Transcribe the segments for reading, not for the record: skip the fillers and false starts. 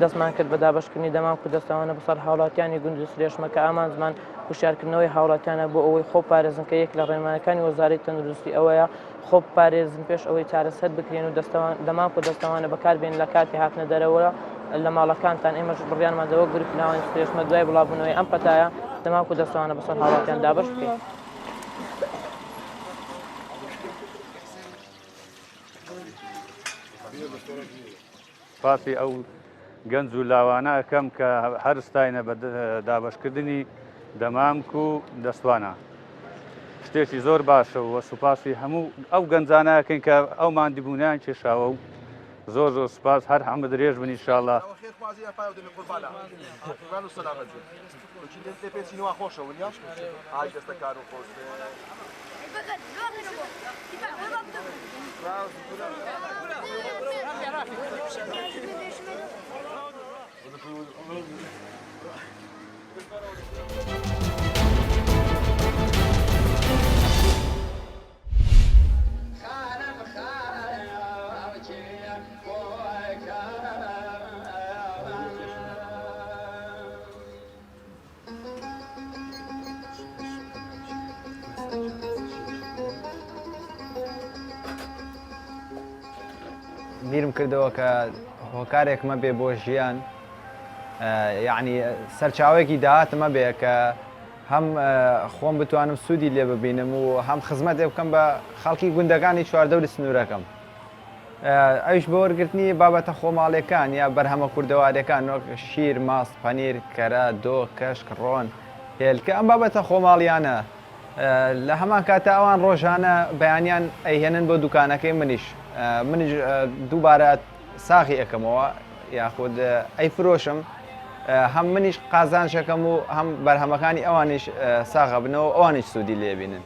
دەستمان کرد بە دابەشکردنی دەمام و دەستەوانە بەسەر هاوڵاتیانی گونج و سرێشمەکە ئامان زمان هوشیارکردنەوەی هاوڵاتیانە بۆ ئەوەی خۆ پارێزن کە یەک لە ڕێنمایەکانی وەزارەتی تەندروستی ئەوەیە خۆ پارێزن پێش ئەوەی چارەسەر بکرێن و دەمام و دەستەوانە بەکاربێن لە کاتی هاتنە دەرەوە لە ماڵەکانتان ئێمەش بڕیانمادەوە گروپ ناوەنی سرێشمە دوای بڵاوبوونەوەی ئەم پەتایە دەمام و دەستەوانە بەسەر هاوڵاتیان دابەش بکەین. پاسی ئەو گەنج و لاوانە ئەەکەم کە هەر ستاینە بە دابەشکردنی دەمامک و دەستوانە شتێکی زۆر باشە و سوپاسی هەموو ئەو گەنجانەکەین کە ئەو مادیبوونیان کێشاوە و زۆر زۆر سپاس هەر هەمە درێژ بن ئینشاءالله. بیرم کردەوە کە هۆکارێکمە بێ بۆ ژیان یعنی سەرچاوێکی داهاتمە بێ کە هەم خۆم بتوانم سوودی لێ ببینم و هەم خزمەتێ بکەم بە خەڵکی گوندەکانی چواردەوری سنوورەکەم. ئەوش بە وەرگرتنی بابەتە خۆماڵیەکان یا بەرهەمە کوردەوارەکان وەک شیر، ماست، پەنیر، کەرە، دۆ، کەشک، ڕۆن، هێلکە ئەم بابەتە خۆماڵیانە لە هەمان کاتە ئەوان ڕۆژانە بەیانیان ئەیهێنن بۆ دوکانەکەی منیش دووبارە ساغی ئەەکەمەوە یاخود ئەیفرۆشم هەم منیش قازانشەکەم و هەم بەرهەمەکانی ئەوانیش ساغە بنەوە ئەوانیش سوودی لێبینن.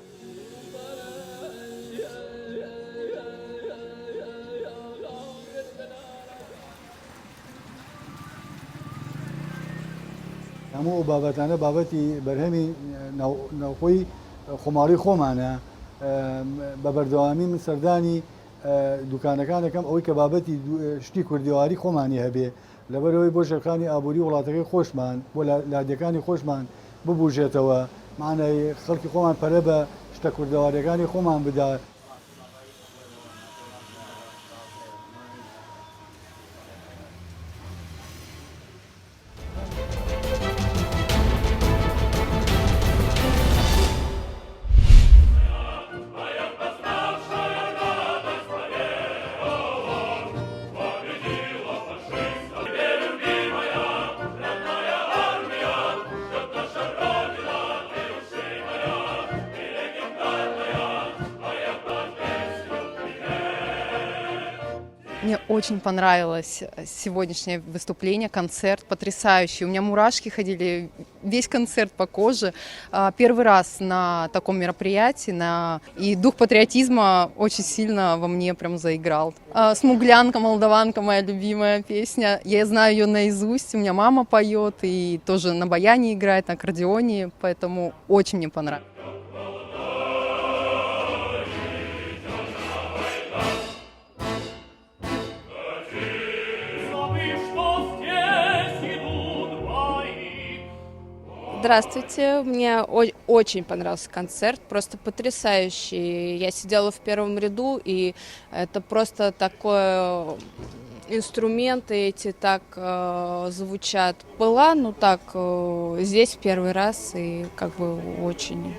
هەموو بابەتانە بابەتی بەرهەمی ناوخۆی خۆماڵی خۆمانە بە بەردەوامی من سەردانی دوکانەکانەکەم ئەوەی کە بابەتی شتی کوردیواری خۆمانی هەبێ لەبەرەوەی بۆ ژێرخانی ئابووری وڵاتەکەی خۆشمان بۆ لادەکانی خۆشمان ببوژێتەوە معنای خەڵکی خۆمان پەرە بە شتە کوردەواریەکانی خۆمان بدا. Мне очень понравилось сегодняшнее выступление, концерт потрясающий. У меня мурашки ходили, весь концерт по коже. Первый раз на таком мероприятии, и дух патриотизма очень сильно во мне прям заиграл. «Смуглянка, молдаванка» — моя любимая песня. Я знаю ее наизусть, у меня мама поет и тоже на баяне играет, на аккордеоне, поэтому очень мне понравилось. Здравствуйте, мне очень понравился концерт, просто потрясающий. Я сидела в первом ряду, и это просто такой инструменты эти так звучат. Была, ну так, здесь в первый раз, и как бы очень...